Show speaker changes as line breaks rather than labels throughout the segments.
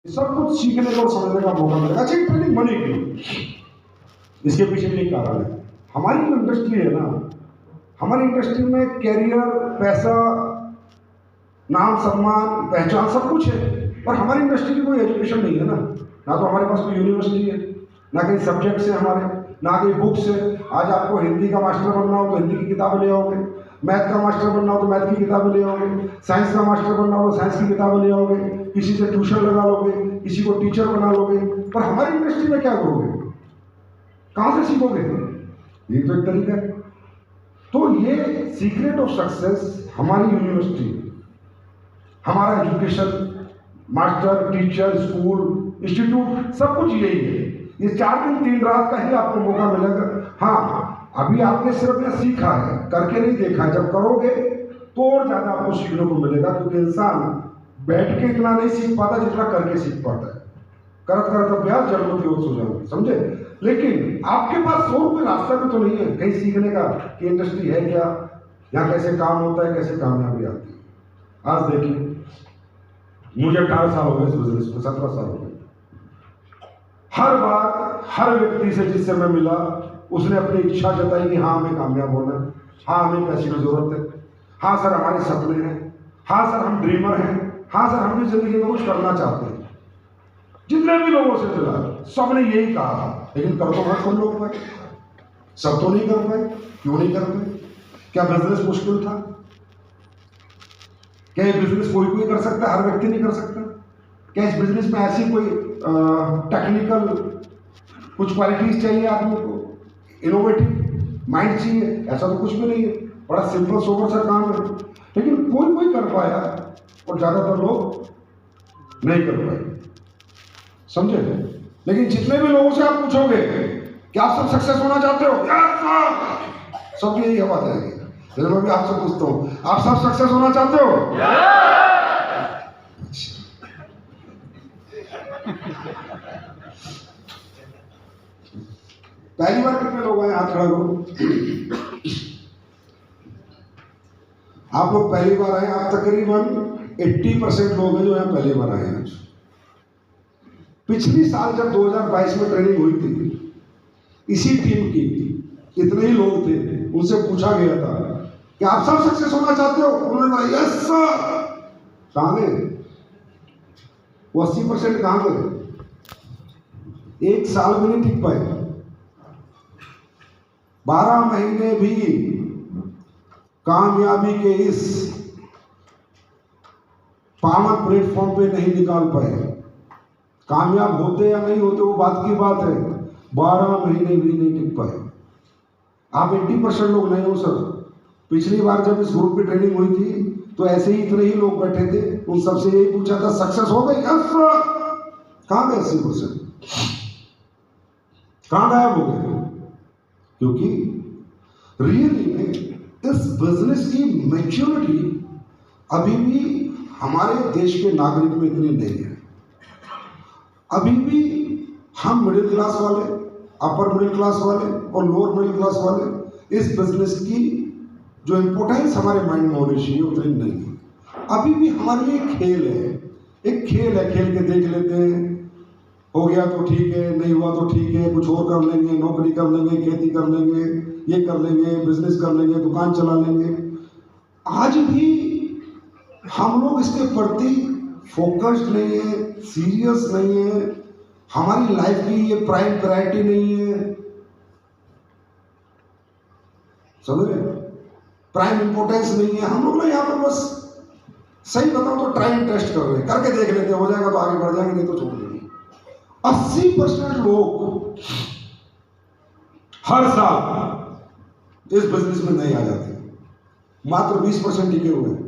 सब कुछ सीखने को और समझने का मौका मिलेगा। अच्छी ट्रेनिंग बनी क्यों, इसके पीछे भी एक कारण है। हमारी जो इंडस्ट्री है ना, हमारी इंडस्ट्री में कैरियर, पैसा, नाम, सम्मान, पहचान सब कुछ है, पर हमारी इंडस्ट्री की कोई एजुकेशन नहीं है ना तो हमारे पास कोई यूनिवर्सिटी है, ना कहीं सब्जेक्ट्स है हमारे, ना कहीं बुक्स है। आज आपको हिंदी का मास्टर बनना हो तो हिंदी की किताबें ले आओगे, मैथ का मास्टर बनना हो तो मैथ की किताबें ले आओगे, साइंस का मास्टर बनना हो तो साइंस की किताबें ले आओगे, किसी से ट्यूशन लगा लोगे, किसी को टीचर बना लोगे, पर हमारी इंडस्ट्री में क्या करोगे, कहाँ से सीखोगे? ये तो एक तरीका है। तो ये सीक्रेट ऑफ सक्सेस हमारी यूनिवर्सिटी, हमारा education, master, teacher, school, institute, सब कुछ यही है। ये 4 दिन 3 रात का ही आपको मौका मिलेगा। हाँ, अभी आपने सिर्फ यह सीखा है, करके नहीं देखा है। जब करोगे तो और ज्यादा आपको सीखने को मिलेगा, क्योंकि इंसान बैठ के इतना नहीं सीख पाता जितना करके सीख पाता है। करत करत अभ्यास जड़मति होत सो जाओ, समझे? लेकिन आपके पास और कोई रास्ता भी तो नहीं है कहीं सीखने का कि इंडस्ट्री है क्या, यहाँ कैसे काम होता है, कैसे कामयाबी आती है। आज देखिए, मुझे 18 साल हो गए इस बिजनेस में, 17 साल हो गए। हर बार हर व्यक्ति से जिससे मैं मिला, उसने अपनी इच्छा जताई कि हाँ हमें कामयाब होना है, हाँ हमें पैसे की जरूरत है, हाँ सर हमारे सपने हैं, हाँ सर हम ड्रीमर हैं, हाँ सर हम भी जिंदगी में कुछ करना चाहते हैं। जितने भी लोगों से मिला सबने यही कहा, लेकिन कर तो बहुत कम लोग पाए, सब तो नहीं कर पाए। क्यों नहीं कर पाए? क्या बिजनेस मुश्किल था? क्या ये बिजनेस कोई कोई कर सकता है, हर व्यक्ति नहीं कर सकता? क्या इस बिजनेस में ऐसी कोई टेक्निकल कुछ क्वालिटीज चाहिए आदमी को, इनोवेटिव माइंड चाहिए? ऐसा तो कुछ भी नहीं है, बड़ा सिंपल सोबर सा काम है। लेकिन कोई कोई कर पाया और ज्यादातर लोग नहीं कर पाए, समझे? लेकिन जितने भी लोगों से आप पूछोगे कि आप सब सक्सेस होना चाहते हो, सब यही आवाज आएगी। मैं भी आपसे पूछता हूं, आप सब सक्सेस होना चाहते हो? पहली बार कितने लोग आए, हाथ खड़ा करो। आप लोग पहली बार आए, आप तकरीबन 80% लोग हैं जो यहाँ पहली बार आए हैं। पिछली साल जब 2022 में ट्रेनिंग हुई थी, इसी टीम की इतने ही लोग थे, उनसे पूछा गया था कि आप सब सक्सेस होना चाहते हो? उन्होंने कहा यस सर। कहां गए वो 80%? कहां गए? एक साल में नहीं टिक पाए, 12 महीने भी कामयाबी के इस पावन प्लेटफॉर्म पे नहीं निकाल पाए। कामयाब होते या नहीं होते वो बात की बात है, 12 महीने भी नहीं टिक पाए। आप 80% लोग नहीं हो सर। पिछली बार जब इस ग्रुप की ट्रेनिंग हुई थी तो ऐसे ही इतने ही लोग बैठे थे, उन सबसे यही पूछा था सक्सेस हो गई? कहां गए 80%? कहां गायब हो गए? क्योंकि रियली में इस बिजनेस की मैच्योरिटी अभी भी हमारे देश के नागरिक में इतनी नहीं है। अभी भी हम मिडिल क्लास वाले, अपर मिडिल क्लास वाले और लोअर मिडिल क्लास वाले इस बिजनेस की जो इंपोर्टेंस हमारे माइंड में होनी चाहिए उतनी नहीं है। अभी भी हमारे लिए खेल है, एक खेल है, खेल के देख लेते हैं, हो गया तो ठीक है, नहीं हुआ तो ठीक है, कुछ और कर लेंगे, नौकरी कर लेंगे, खेती कर लेंगे, ये कर लेंगे, बिजनेस कर लेंगे, दुकान चला लेंगे। आज भी हम लोग इसके प्रति फोकस्ड नहीं है, सीरियस नहीं है, हमारी लाइफ की ये प्राइम प्रायोरिटी नहीं है, समझ रहे? प्राइम इंपोर्टेंस नहीं है। हम लोग ना यहाँ पर बस सही बताओ तो ट्राई एंड टेस्ट कर रहे हैं, करके देख लेते हैं, हो जाएगा तो आगे बढ़ जाएंगे, नहीं तो छोड़ देंगे। 80% लोग हर साल इस बिजनेस में नहीं आ जाते, मात्र 20% टिके हुए हैं,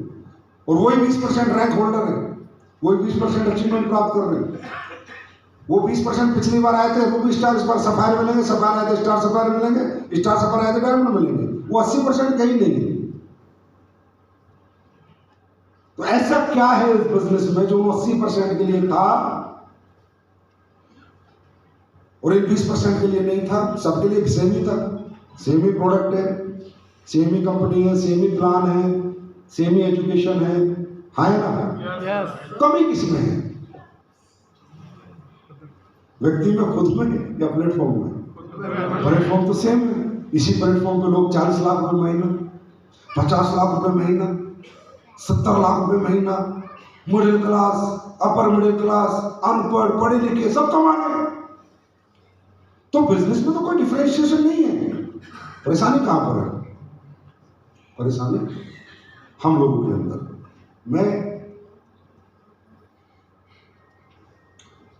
और वही 20% रैंक होल्डर है, वही 20% अचीवमेंट प्राप्त कर रहे हैं। वो 20% पिछली बार आए थे रूबी स्टार, इस बार सफायर मिलेंगे, सफायर आए थे स्टार सफायर मिलेंगे, स्टार सफायर आए थे डायमंड मिलेंगे। वो 80% कहीं नहीं है। तो ऐसा क्या है इस बिजनेस में जो 80% के लिए था और इन 20% के लिए नहीं था? सबके लिए सेम ही था, सेम ही प्रोडक्ट है, सेम ही कंपनी है, सेम ही प्लान है, सेम ही एजुकेशन है ना? कमी किसमें है? व्यक्ति में, खुद में या प्लेटफॉर्म में? प्लेटफॉर्म तो सेम है। इसी प्लेटफॉर्म पे लोग 40 लाख रुपए महीना, 50 लाख रुपए महीना, 70 लाख रुपए महीना, middle class, upper middle class, अनपढ़, पढ़े लिखे सब कमा रहे हैं। तो बिजनेस में तो कोई डिफरेंशिएशन नहीं है। परेशानी कहां पर है? परेशानी हम लोगों के अंदर। मैं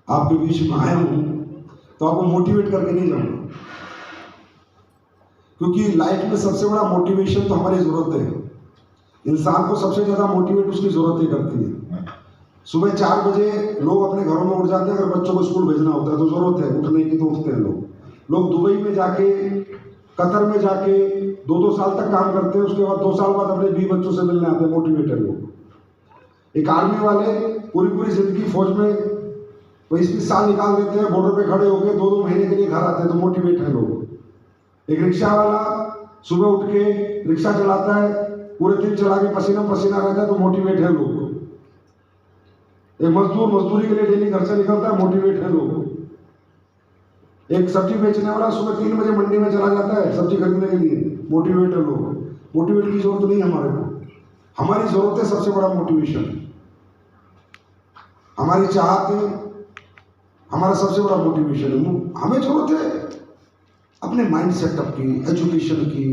आपके बीच में आया हूं तो आपको मोटिवेट करके नहीं जाऊंगा, क्योंकि लाइफ में सबसे बड़ा मोटिवेशन तो हमारी जरूरत है। इंसान को सबसे ज्यादा मोटिवेट उसकी जरूरत ही करती है। सुबह 4 बजे लोग अपने घरों में उठ जाते हैं। अगर बच्चों को स्कूल भेजना होता है तो जरूरत है उठने की, तो उठते हैं लोग दुबई में जाके, कतर में जाके 2-2 साल तक काम करते हैं। उसके बाद 2 साल बाद अपने 20 बच्चों से मिलने आते हैं, मोटिवेटेड लोग। एक आर्मी वाले पूरी जिंदगी फौज में 20-20 साल निकाल देते हैं, बॉर्डर पे खड़े होकर 2-2 महीने के लिए घर आते हैं, तो मोटिवेट है लोग। एक रिक्शा वाला सुबह उठ के रिक्शा चलाता है, पूरे दिन चला के पसीना पसीना रहता है, तो मोटिवेट है लोग। एक मजदूर मजदूरी के लिए डेली घर से निकलता है, मोटिवेट है लोग। एक सब्जी बेचने वाला सुबह 3 बजे मंडी में चला जाता है सब्जी खरीदने के लिए, मोटिवेट है लोग। मोटिवेट की जरूरत नहीं है हमारे को। हमारी जरूरत है सबसे बड़ा मोटिवेशन, हमारी चाहत है, हमारा सबसे बड़ा मोटिवेशन है। हमें जरूरत है अपने माइंड सेटअप की, एजुकेशन की,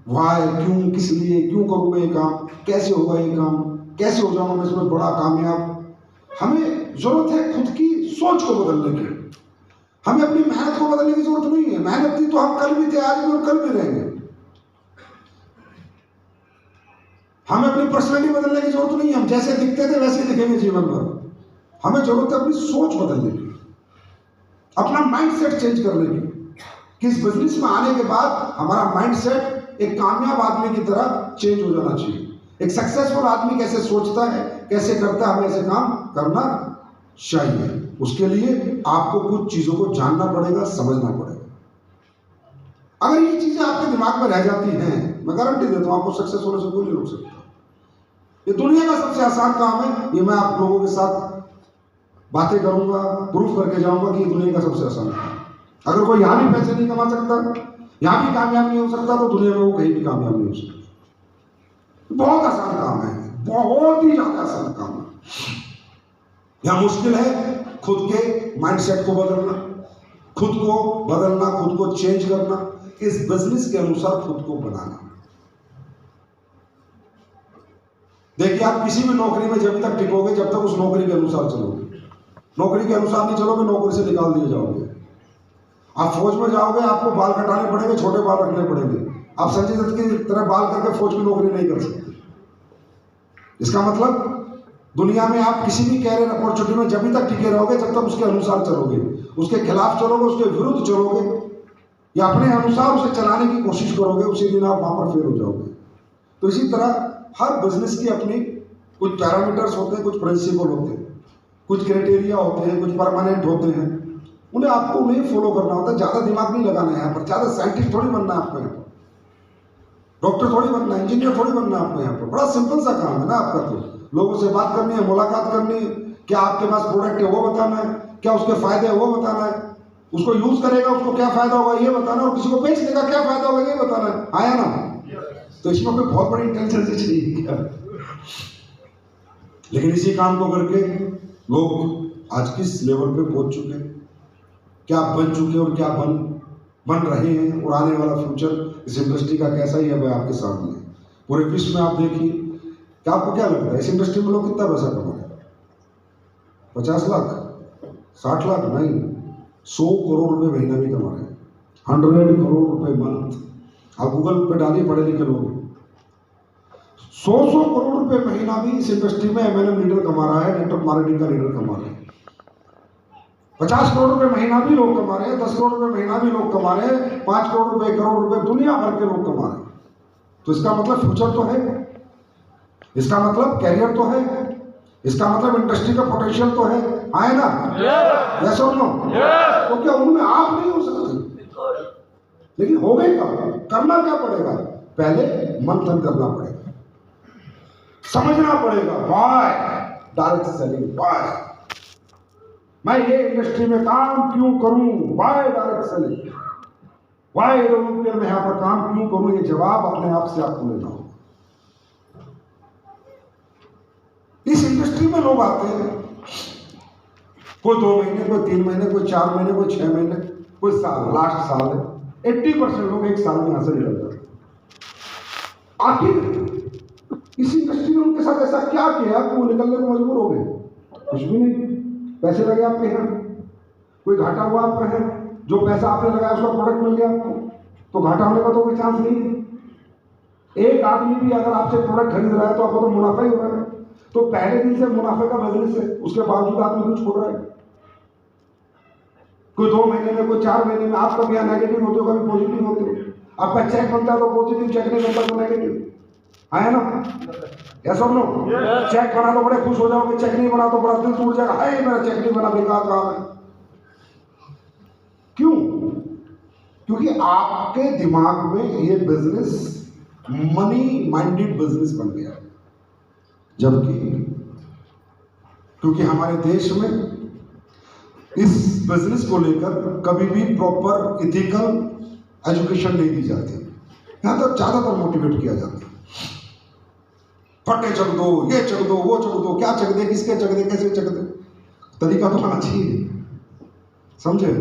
वाई, क्यों, किस लिए, क्यों करूँ मैं ये काम, कैसे होगा ये काम, कैसे हो जाऊंगा मैं इसमें बड़ा कामयाब। हमें जरूरत है खुद की सोच को बदलने की। हमें अपनी मेहनत को बदलने की जरूरत नहीं है। मेहनत थी तो हम कल भी थे, आज भी और कल भी रहेंगे। हमें अपनी पर्सनैलिटी बदलने की जरूरत नहीं है। हम जैसे दिखते थे वैसे दिखेंगे जीवन भर। हमें जरूरत है अपनी सोच बदलने की, अपना माइंडसेट चेंज करने की, कि इस बिजनेस में आने के बाद हमारा माइंडसेट एक कामयाब आदमी की तरह चेंज हो जाना चाहिए। एक सक्सेसफुल आदमी कैसे सोचता है, कैसे करता है, हमें ऐसे काम करना चाहिए। उसके लिए आपको कुछ चीजों को जानना पड़ेगा, समझना पड़ेगा। अगर ये चीजें आपके दिमाग में रह जाती हैं, मैं गारंटी देता हूं आपको सक्सेस होने से कोई नहीं रोक सकता। ये दुनिया का सबसे आसान काम है। ये मैं आप लोगों के साथ बातें करूंगा, प्रूफ करके जाऊंगा कि ये दुनिया का सबसे आसान काम है। अगर कोई यहां भी पैसे नहीं कमा सकता, यहां भी कामयाब नहीं हो सकता, तो दुनिया में वो कहीं भी कामयाब नहीं हो सकता। बहुत आसान काम है, बहुत ही ज्यादा आसान काम है। यहां मुश्किल है खुद के माइंडसेट को बदलना, खुद को चेंज करना, इस बिजनेस के अनुसार खुद को बनाना। देखिए, आप किसी भी नौकरी में जब तक टिकोगे, जब तक उस नौकरी के अनुसार चलोगे। नौकरी के अनुसार नहीं चलोगे, नौकरी से निकाल दिए जाओगे। आप फौज में जाओगे, आपको बाल कटाने पड़ेंगे, छोटे बाल रखने पड़ेंगे। आप संजय दत्त की तरह बाल करके फौज की नौकरी नहीं कर सकते। इसका मतलब दुनिया में आप किसी भी कैरियर अपॉर्चुनिटी में जब तक टिके रहोगे, जब तक उसके अनुसार चलोगे, उसके खिलाफ चलोगे, उसके विरुद्ध चलोगे, या अपने अनुसार उसे चलाने की कोशिश करोगे, उसी दिन आप वहां पर फेल हो जाओगे। तो इसी तरह हर बिजनेस की अपनी कुछ पैरामीटर्स होते हैं, कुछ प्रिंसिपल होते हैं, कुछ क्राइटेरिया होते हैं, कुछ परमानेंट होते हैं। उन्हें आपको नहीं फॉलो करना होता। ज्यादा दिमाग नहीं लगाना है यहाँ पर। ज्यादा साइंटिस्ट थोड़ी बनना है आपको यहाँ पर, डॉक्टर थोड़ी बनना है, इंजीनियर थोड़ी बनना है आपको यहाँ पर। बड़ा सिंपल सा काम है ना आपका। तो लोगों से बात करनी है, मुलाकात करनी है, क्या आपके पास प्रोडक्ट है वो बताना है, क्या उसके फायदे है वो बताना है, उसको यूज करेगा उसको क्या फायदा होगा ये बताना, और किसी को बेच देगा क्या फायदा होगा ये बताना है। आया ना? तो इसमें कोई बहुत बड़ी इंटेलिजेंस चाहिए क्या? लेकिन इसी काम को करके लोग आज किस लेवल पे पहुंच चुके हैं, क्या बन चुके हैं और क्या बन रहे हैं, और आने वाला फ्यूचर इस इंडस्ट्री का कैसा ही है वह आपके सामने है। पूरे विश्व में आप देखिए कि आपको क्या लगता है इस इंडस्ट्री में लोग कितना पैसा कमा रहे हैं? 50 लाख, 60 लाख नहीं, 100 करोड़ रुपए महीना भी कमा रहे हैं। 100 करोड़ रुपए मंथ। आप गूगल पे डालिए, पढ़े लिखे लोग 100 करोड़ रुपए महीना भी इस इंडस्ट्री में एमएलएम लीडर कमा रहा है, नेटवर्क मार्केटिंग का लीडर कमा रहा है। 50 करोड़ रुपए महीना भी लोग कमा रहे हैं, 10 करोड़ रुपए महीना भी लोग कमा रहे हैं, 5 करोड़ रुपए, 1 करोड़ रुपए दुनिया भर के लोग कमा रहे हैं। तो इसका मतलब फ्यूचर तो है, इसका मतलब कैरियर तो है, इसका मतलब इंडस्ट्री का पोटेंशियल तो है ना? यस और नो? तो क्या उनमें आप नहीं हो सकते? लेकिन हो गए क्या? करना क्या पड़ेगा? पहले मंथन करना पड़ेगा, समझना पड़ेगा। व्हाई डायरेक्ट सेलिंग, व्हाई मैं ये इंडस्ट्री में काम क्यों करूं, वाई डायरेक्ट सेलिंग, वाई में मैं यहां पर काम क्यों करूं, ये जवाब अपने आप से आपको लेना होगा। इस इंडस्ट्री में लोग आते हैं, कोई 2 महीने, कोई 3 महीने, कोई 4 महीने, कोई 6 महीने, कोई साल, लास्ट साल है। 80% लोग 1 साल में यहां से निकल जाते हैं। आखिर इस इंडस्ट्री ने उनके साथ ऐसा क्या किया कि वो निकलने को मजबूर हो गए? कुछ भी नहीं। पैसे लगे आपके यहाँ, कोई घाटा हुआ आप पर है, जो पैसा आपने लगाया उसका प्रोडक्ट मिल गया आपको, तो घाटा होने का तो कोई चांस नहीं है। एक आदमी भी अगर आपसे प्रोडक्ट खरीद रहा है तो आपको तो मुनाफा ही हो रहा है। तो पहले दिन से मुनाफे का बिजनेस है, उसके बावजूद आदमी क्यों छोड़ रहा है? कोई 2 महीने में, कोई 4 महीने में, आप कभी यहाँ नेगेटिव होते हो, कभी पॉजिटिव होते हो। आपका चेक बनता है तो पॉजिटिव, चेक नहीं बनता तो नेगेटिव, है ना? यस और नो? चेक बना तो बड़े खुश हो जाओगे, चेक नहीं बना तो बड़ा दिल टूट जाएगा, हाय मेरा चेक नहीं बना, बेकार काम है। क्यों? क्योंकि आपके दिमाग में ये बिजनेस मनी माइंडेड बिजनेस बन गया है। जबकि क्योंकि हमारे देश में इस बिजनेस को लेकर कभी भी प्रॉपर इथिकल एजुकेशन नहीं दी जाती। यहां तो ज्यादातर मोटिवेट किया जाता है, फटे चक दो, ये चक दो, वो चक दो, क्या चक दे, किसके चक दे, कैसे चक दे, तरीका तो आना चाहिए, समझे?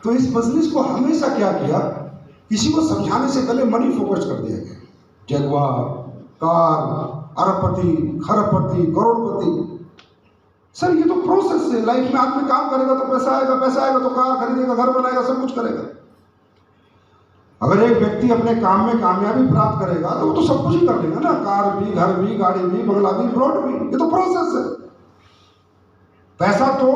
तो इस बिजनेस को हमेशा क्या किया, किसी को समझाने से पहले मनी फोकस कर दिया गया। जगुआर, कार, अरबपति, खरबपति, करोड़पति। सर ये तो प्रोसेस है। लाइफ में आदमी काम करेगा तो पैसा आएगा, पैसा आएगा तो कार खरीदेगा, घर बनाएगा, सब कुछ करेगा। अगर एक व्यक्ति अपने काम में कामयाबी प्राप्त करेगा तो वो तो सब कुछ ही कर लेगा ना, कार भी, घर भी, गाड़ी भी, बंगला भी, प्लॉट भी। ये तो प्रोसेस है। पैसा तो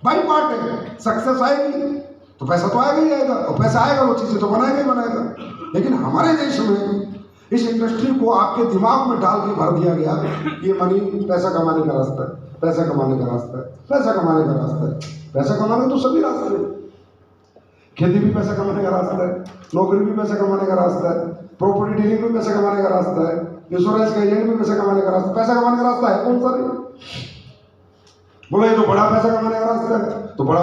बाई पार्ट है। सक्सेस आएगी तो पैसा तो आएगा ही आएगा, और पैसा आएगा वो चीजें तो बनाएगा ही बनाएगा। लेकिन हमारे देश में इस इंडस्ट्री को आपके दिमाग में डाल के भर दिया गया, ये मनी पैसा कमाने का रास्ता है, पैसा कमाने का रास्ता है, पैसा कमाने का रास्ता है। पैसा कमाने तो सभी रास्ते हैं। खेती भी पैसा कमाने का रास्ता है, नौकरी भी पैसा कमाने का रास्ता है, प्रॉपर्टी डीलिंग भी पैसा कमाने का रास्ता है, इंश्योरेंस का एजेंट भी पैसा कमाने का रास्ता। पैसा कमाने का रास्ता है कौन सा नहीं? बोलो ये तो बड़ा पैसा कमाने का रास्ता है, तो बड़ा